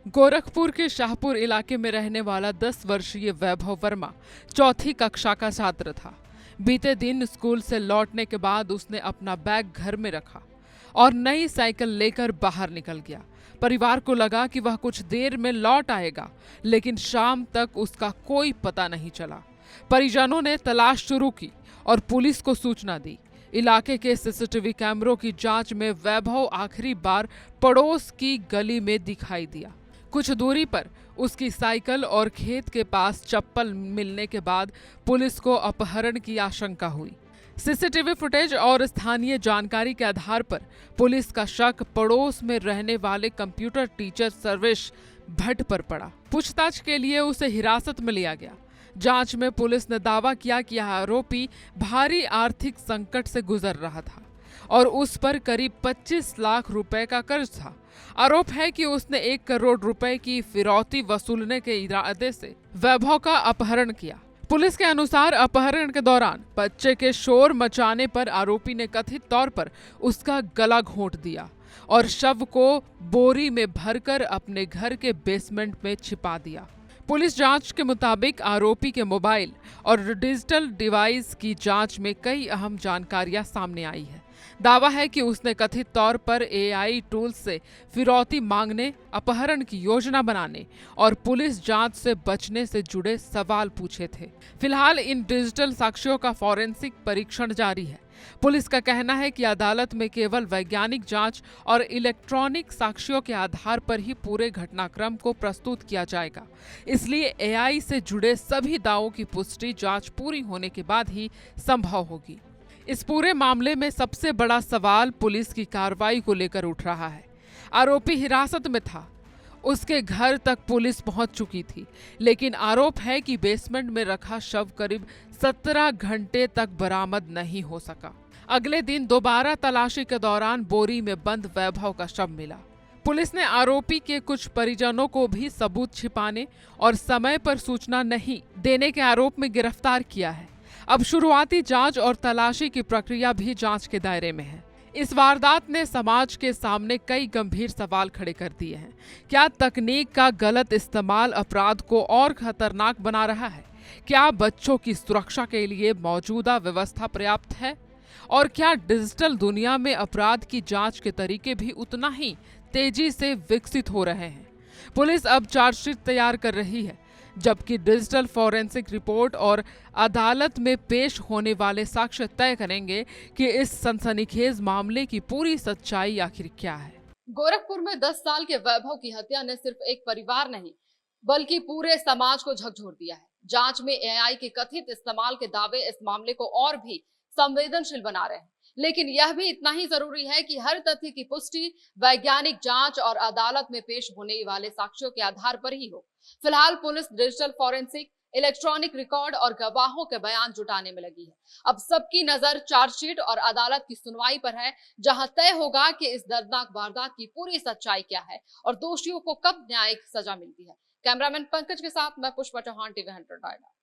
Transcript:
गोरखपुर के शाहपुर इलाके में रहने वाला 10 वर्षीय वैभव वर्मा चौथी कक्षा का छात्र था। बीते दिन स्कूल से लौटने के बाद उसने अपना बैग घर में रखा और नई साइकिल लेकर बाहर निकल गया। परिवार को लगा कि वह कुछ देर में लौट आएगा, लेकिन शाम तक उसका कोई पता नहीं चला। परिजनों ने तलाश शुरू की और पुलिस को सूचना दी। इलाके के सीसीटीवी कैमरों की जांच में वैभव आखिरी बार पड़ोस की गली में दिखाई दिया। कुछ दूरी पर उसकी साइकिल और खेत के पास चप्पल मिलने के बाद पुलिस को अपहरण की आशंका हुई। सीसीटीवी फुटेज और स्थानीय जानकारी के आधार पर पुलिस का शक पड़ोस में रहने वाले कंप्यूटर टीचर सर्वेश भट्ट पर पड़ा। पूछताछ के लिए उसे हिरासत में लिया गया। जांच में पुलिस ने दावा किया कि यह आरोपी भारी आर्थिक संकट से गुजर रहा था और उस पर करीब 25 लाख रुपए का कर्ज था। आरोप है कि उसने 1 करोड़ रुपए की फिरौती वसूलने के इरादे से वैभव का अपहरण किया। पुलिस के अनुसार अपहरण के दौरान बच्चे के शोर मचाने पर आरोपी ने कथित तौर पर उसका गला घोंट दिया और शव को बोरी में भरकर अपने घर के बेसमेंट में छिपा दिया। पुलिस जांच के मुताबिक आरोपी के मोबाइल और डिजिटल डिवाइस की जांच में कई अहम जानकारियां सामने आई है। दावा है कि उसने कथित तौर पर एआई टूल्स से फिरौती मांगने, अपहरण की योजना बनाने और पुलिस जांच से बचने से जुड़े सवाल पूछे थे। फिलहाल इन डिजिटल साक्ष्यों का फॉरेंसिक परीक्षण जारी है। पुलिस का कहना है कि अदालत में केवल वैज्ञानिक जांच और इलेक्ट्रॉनिक साक्ष्यों के आधार पर ही पूरे घटनाक्रम को प्रस्तुत किया जाएगा। इसलिए एआई से जुड़े सभी दावों की पुष्टि जांच पूरी होने के बाद ही संभव होगी। इस पूरे मामले में सबसे बड़ा सवाल पुलिस की कार्रवाई को लेकर उठ रहा है। आरोपी हिरासत में था, उसके घर तक पुलिस पहुंच चुकी थी, लेकिन आरोप है कि बेसमेंट में रखा शव करीब 17 घंटे तक बरामद नहीं हो सका। अगले दिन दोबारा तलाशी के दौरान बोरी में बंद वैभव का शव मिला। पुलिस ने आरोपी के कुछ परिजनों को भी सबूत छिपाने और समय पर सूचना नहीं देने के आरोप में गिरफ्तार किया है। अब शुरुआती जांच और तलाशी की प्रक्रिया भी जांच के दायरे में है। इस वारदात ने समाज के सामने कई गंभीर सवाल खड़े कर दिए हैं। क्या तकनीक का गलत इस्तेमाल अपराध को और खतरनाक बना रहा है? क्या बच्चों की सुरक्षा के लिए मौजूदा व्यवस्था पर्याप्त है? और क्या डिजिटल दुनिया में अपराध की जांच के तरीके भी उतना ही तेजी से विकसित हो रहे हैं? पुलिस अब चार्जशीट तैयार कर रही है, जबकि डिजिटल फॉरेंसिक रिपोर्ट और अदालत में पेश होने वाले साक्ष्य तय करेंगे कि इस सनसनीखेज मामले की पूरी सच्चाई आखिर क्या है। गोरखपुर में 10 साल के वैभव की हत्या ने सिर्फ एक परिवार नहीं बल्कि पूरे समाज को झकझोर दिया है। जांच में एआई के कथित इस्तेमाल के दावे इस मामले को और भी संवेदनशील बना रहे हैं, लेकिन यह भी इतना ही जरूरी है कि हर तथ्य की पुष्टि वैज्ञानिक जांच और अदालत में पेश होने वाले साक्ष्यों के आधार पर ही हो। फिलहाल police digital forensic, electronic record और गवाहों के बयान जुटाने में लगी है। अब सबकी नजर चार्जशीट और अदालत की सुनवाई पर है, जहां तय होगा कि इस दर्दनाक वारदात की पूरी सच्चाई क्या है और दोषियों को कब न्यायिक सजा मिलती है। कैमरामैन पंकज के साथ मैं पुष्पा चौहान, टीवी 100 नोएडा।